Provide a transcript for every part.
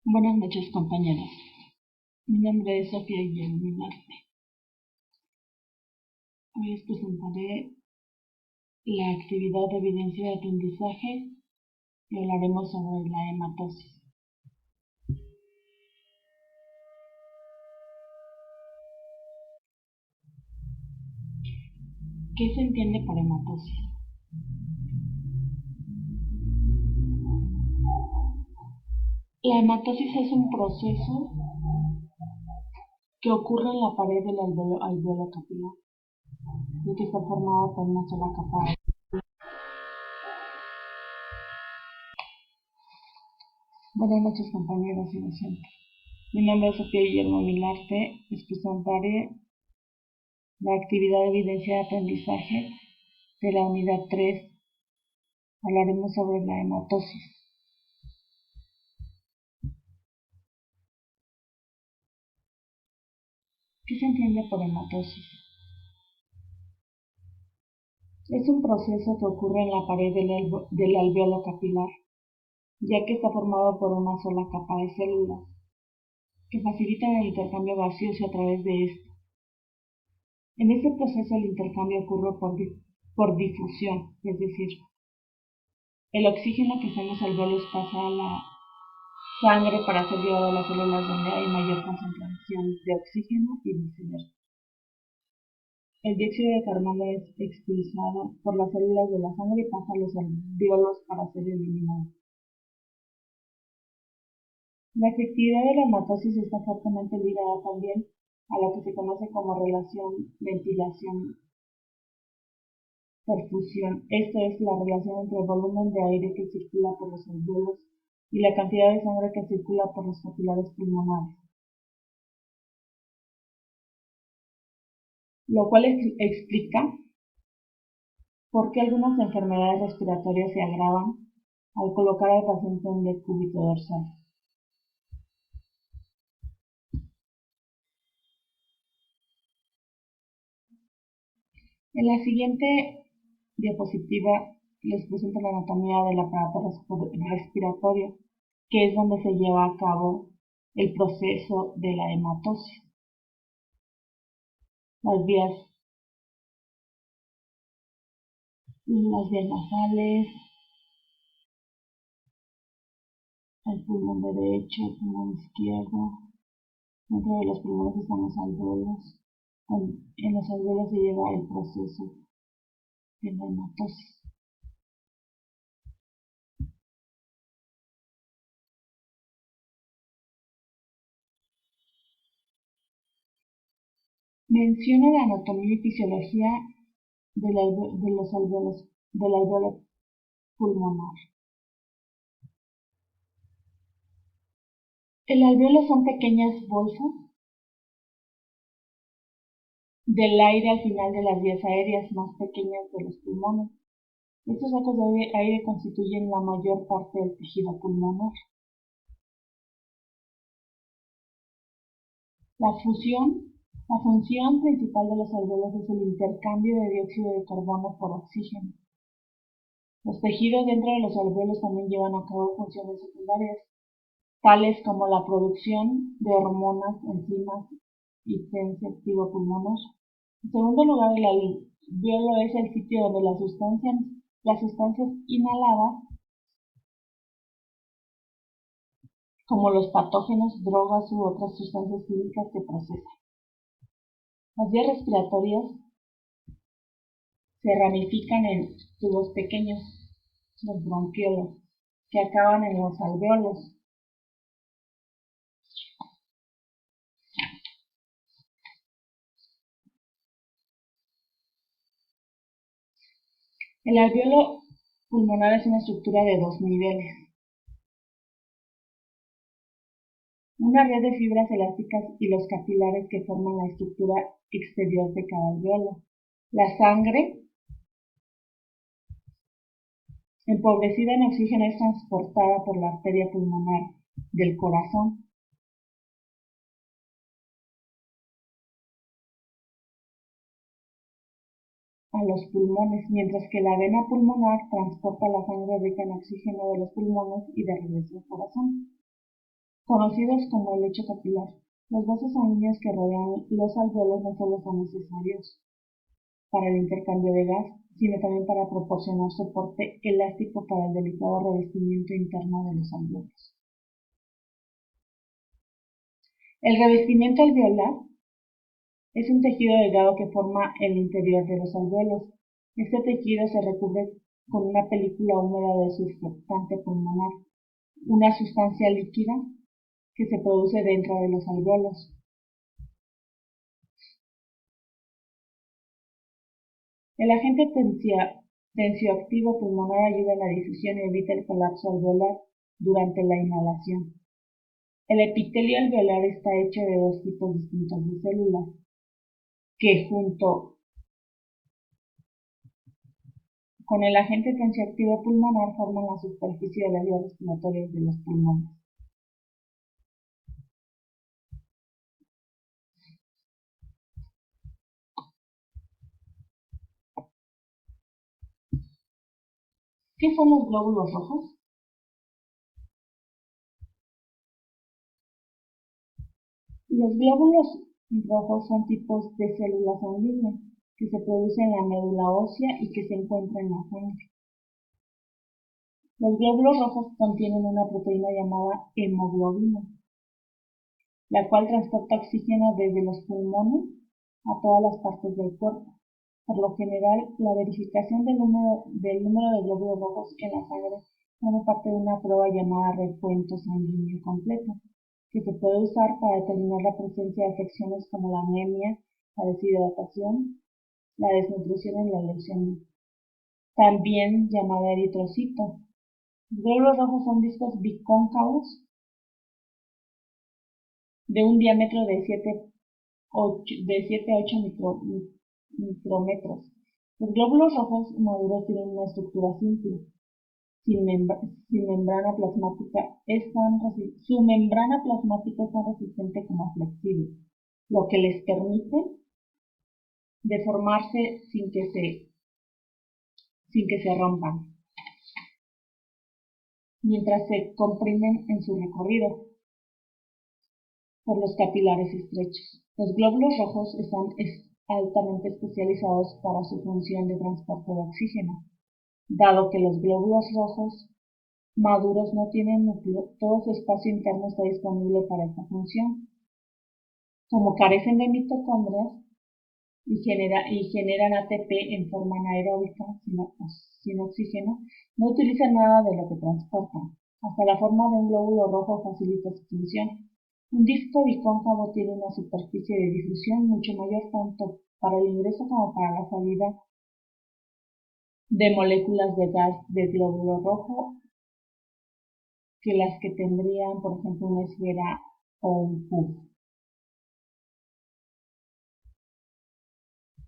Buenas noches, compañeros. Mi nombre es Sofía Guillermo Arte. Hoy les presentaré la actividad de evidencia de aprendizaje y hablaremos sobre la hematosis. ¿Qué se entiende por hematosis? La hematosis es un proceso que ocurre en la pared del alveolo capilar y que está formado por una sola capa. Buenas noches, compañeros y docentes. Mi nombre es Sofía Guillermo Milarte. Les presentaré la actividad de evidencia de aprendizaje de la unidad 3. Hablaremos sobre la hematosis. ¿Qué se entiende por hematosis? Es un proceso que ocurre en la pared del alveolo capilar, ya que está formado por una sola capa de células, que facilitan el intercambio gaseoso a través de esto. En este proceso el intercambio ocurre por difusión, es decir, el oxígeno que está en los alveolos pasa a la sangre para ser llevado a las células donde hay mayor concentración de oxígeno y viceversa. El dióxido de carbono es expulsado por las células de la sangre y pasa a los alveolos para ser eliminado. La efectividad de la hematosis está fuertemente ligada también a lo que se conoce como relación ventilación-perfusión. Esto es la relación entre el volumen de aire que circula por los alveolos y la cantidad de sangre que circula por los capilares pulmonares, lo cual explica por qué algunas enfermedades respiratorias se agravan al colocar al paciente en decúbito dorsal. En la siguiente diapositiva les presento la anatomía del aparato respiratorio, que es donde se lleva a cabo el proceso de la hematosis. Las vías nasales, el pulmón derecho, el pulmón izquierdo. Dentro de los pulmones están los alveolos. En los alveolos se lleva el proceso de la hematosis. Menciona la anatomía y fisiología del alveolo pulmonar. El alveolo son pequeñas bolsas del aire al final de las vías aéreas más pequeñas de los pulmones. Estos sacos de aire constituyen la mayor parte del tejido pulmonar. La función principal de los alveolos es el intercambio de dióxido de carbono por oxígeno. Los tejidos dentro de los alveolos también llevan a cabo funciones secundarias, tales como la producción de hormonas, enzimas y tensioactivo pulmonar. En segundo lugar, el alveolo es el sitio donde las sustancias inhaladas, como los patógenos, drogas u otras sustancias químicas, se procesan. Las vías respiratorias se ramifican en tubos pequeños, los bronquiolos, que acaban en los alveolos. El alveolo pulmonar es una estructura de 2 niveles. Una red de fibras elásticas y los capilares que forman la estructura exterior de cada alveolo. La sangre, empobrecida en oxígeno, es transportada por la arteria pulmonar del corazón a los pulmones, mientras que la vena pulmonar transporta la sangre rica en oxígeno de los pulmones y de regreso al corazón. conocidos como el lecho capilar. Los vasos sanguíneos que rodean los alvéolos no solo son necesarios para el intercambio de gas, sino también para proporcionar soporte elástico para el delicado revestimiento interno de los alvéolos. El revestimiento alveolar es un tejido delgado que forma el interior de los alvéolos. Este tejido se recubre con una película húmeda de surfactante pulmonar, una sustancia líquida que se produce dentro de los alvéolos. El agente tensioactivo pulmonar ayuda en la difusión y evita el colapso alveolar durante la inhalación. El epitelio alveolar está hecho de dos tipos distintos de células, que junto con el agente tensioactivo pulmonar forman la superficie de las vías respiratorias de los pulmones. ¿Qué son los glóbulos rojos? Los glóbulos rojos son tipos de células sanguíneas que se producen en la médula ósea y que se encuentran en la sangre. Los glóbulos rojos contienen una proteína llamada hemoglobina, la cual transporta oxígeno desde los pulmones a todas las partes del cuerpo. Por lo general, la verificación del número de glóbulos rojos en la sangre forma parte de una prueba llamada recuento sanguíneo completo, que se puede usar para determinar la presencia de afecciones como la anemia, la deshidratación, la desnutrición y la leucemia, también llamada eritrocito. Los glóbulos rojos son discos bicóncavos de un diámetro de 7 a 8 micrómetros. Los glóbulos rojos maduros tienen una estructura simple, sin membrana plasmática. Su membrana plasmática es tan resistente como flexible, lo que les permite deformarse sin que se rompan, mientras se comprimen en su recorrido por los capilares estrechos. Los glóbulos rojos están altamente especializados para su función de transporte de oxígeno. Dado que los glóbulos rojos maduros no tienen núcleo, todo su espacio interno está disponible para esta función. Como carecen de mitocondrias y generan ATP en forma anaeróbica sin oxígeno, no utilizan nada de lo que transportan. Hasta la forma de un glóbulo rojo facilita su función. Un disco bicóncavo tiene una superficie de difusión mucho mayor tanto para el ingreso como para la salida de moléculas de gas de glóbulo rojo que las que tendrían, por ejemplo, una esfera o un cubo.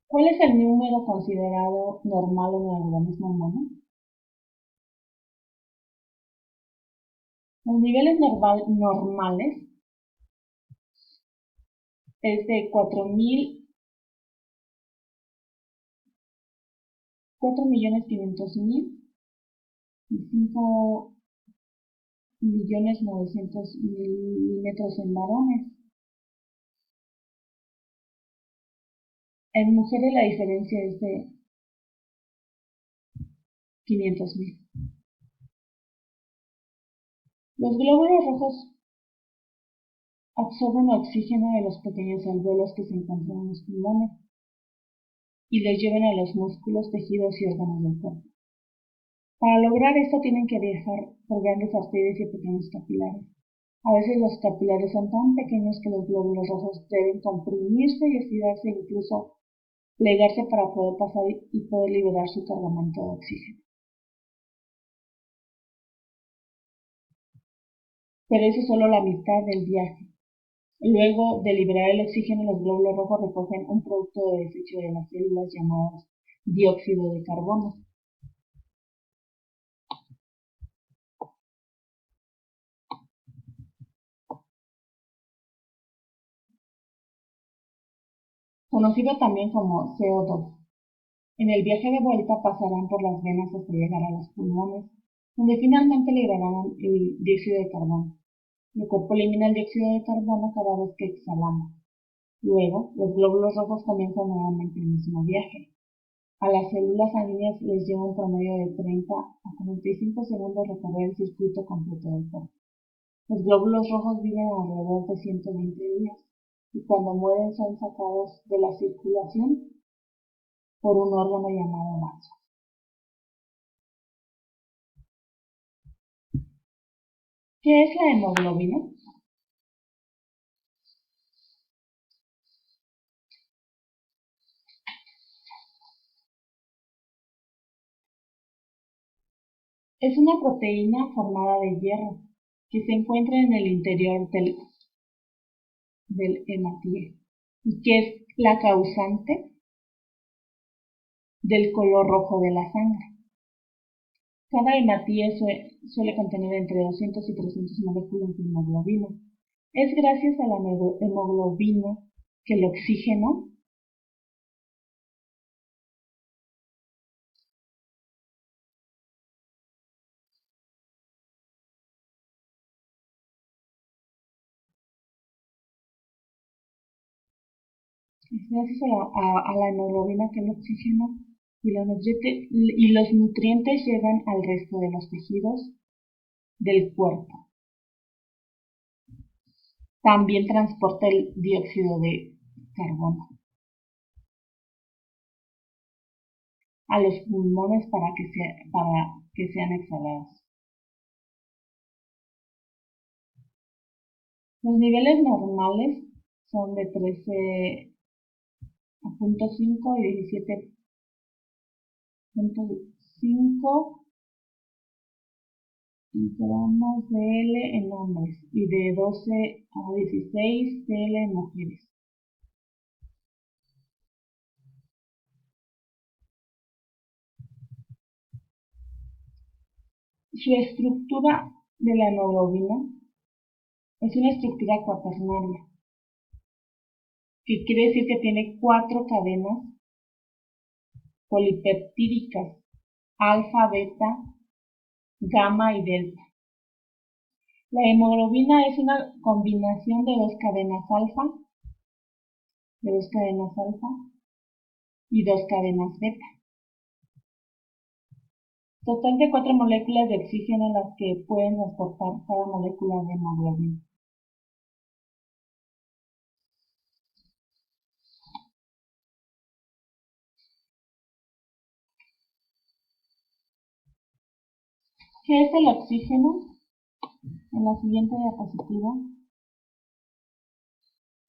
¿Cuál es el número considerado normal en el organismo humano? Los niveles normales es de 4.500.000 y 5.900.000 milímetros en varones. En mujeres la diferencia es de 500.000. Los glóbulos rojos absorben oxígeno de los pequeños alvéolos que se encuentran en los pulmones y los llevan a los músculos, tejidos y órganos del cuerpo. Para lograr esto tienen que viajar por grandes arterias y pequeños capilares. A veces los capilares son tan pequeños que los glóbulos rojos deben comprimirse y estirarse, incluso plegarse para poder pasar y poder liberar su cargamento de oxígeno. Pero eso es solo la mitad del viaje. Luego de liberar el oxígeno, los glóbulos rojos recogen un producto de desecho de las células llamado dióxido de carbono. Conocido también como CO2. En el viaje de vuelta pasarán por las venas hasta llegar a los pulmones, donde finalmente liberarán el dióxido de carbono. El cuerpo elimina el dióxido de carbono cada vez que exhalamos. Luego, los glóbulos rojos comienzan nuevamente el mismo viaje. A las células sanguíneas les lleva un promedio de 30 a 45 segundos recorrer el circuito completo del cuerpo. Los glóbulos rojos viven alrededor de 120 días y cuando mueren son sacados de la circulación por un órgano llamado vaso. ¿Qué es la hemoglobina? Es una proteína formada de hierro que se encuentra en el interior del hematíe y que es la causante del color rojo de la sangre. Cada hematíe suele contener entre 200 y 300 moléculas de hemoglobina. Es gracias a la hemoglobina que el oxígeno es gracias a la hemoglobina que el oxígeno y los nutrientes llegan al resto de los tejidos del cuerpo. También transporta el dióxido de carbono a los pulmones para que sean exhalados. Los niveles normales son de 13,5 y 17,5 gramos de L en hombres y de 12 a 16 de L en mujeres. Su estructura de la hemoglobina es una estructura cuaternaria, que quiere decir que tiene 4 cadenas polipeptídicas, alfa, beta, gamma y delta. La hemoglobina es una combinación de dos cadenas alfa y dos cadenas beta. Total de 4 moléculas de oxígeno las que pueden transportar cada molécula de hemoglobina. ¿Qué es el oxígeno? En la siguiente diapositiva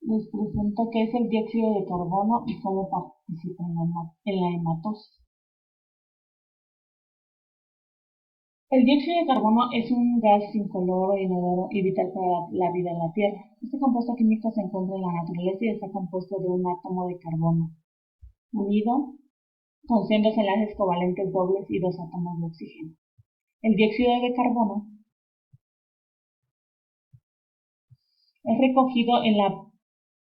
les presento qué es el dióxido de carbono y cómo participa en la hematosis. El dióxido de carbono es un gas incoloro, inodoro y vital para la vida en la Tierra. Este compuesto químico se encuentra en la naturaleza y está compuesto de un átomo de carbono unido con sendos enlaces covalentes dobles y dos átomos de oxígeno. El dióxido de carbono es recogido en la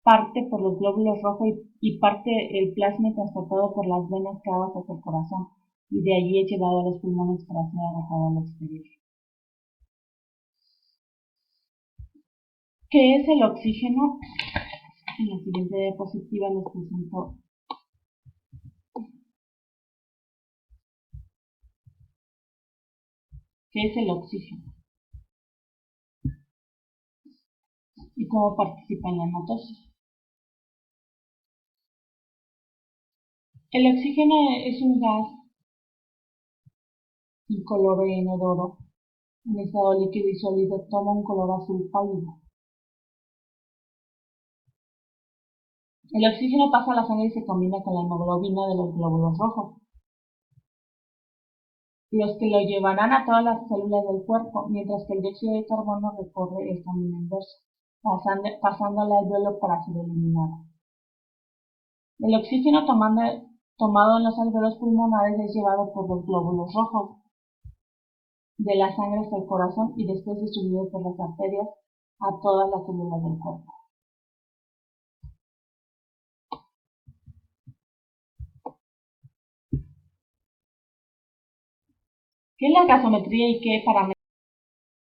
parte por los glóbulos rojos y parte el plasma transportado por las venas cavadas hacia el corazón y de allí es llevado a los pulmones para ser arrojado al exterior. ¿Qué es el oxígeno? En la siguiente diapositiva les presento qué es el oxígeno y cómo participa en la hematosis. El oxígeno es un gas incoloro e inodoro. En estado líquido y sólido toma un color azul pálido. El oxígeno pasa a la sangre y se combina con la hemoglobina de los glóbulos rojos, los que lo llevarán a todas las células del cuerpo, mientras que el dióxido de carbono recorre el camino inverso, pasando al alveolo para ser eliminado. El oxígeno tomado en los alveolos pulmonares es llevado por los glóbulos rojos de la sangre hasta el corazón y después distribuido por las arterias a todas las células del cuerpo. ¿Qué es la gasometría y qué parámetros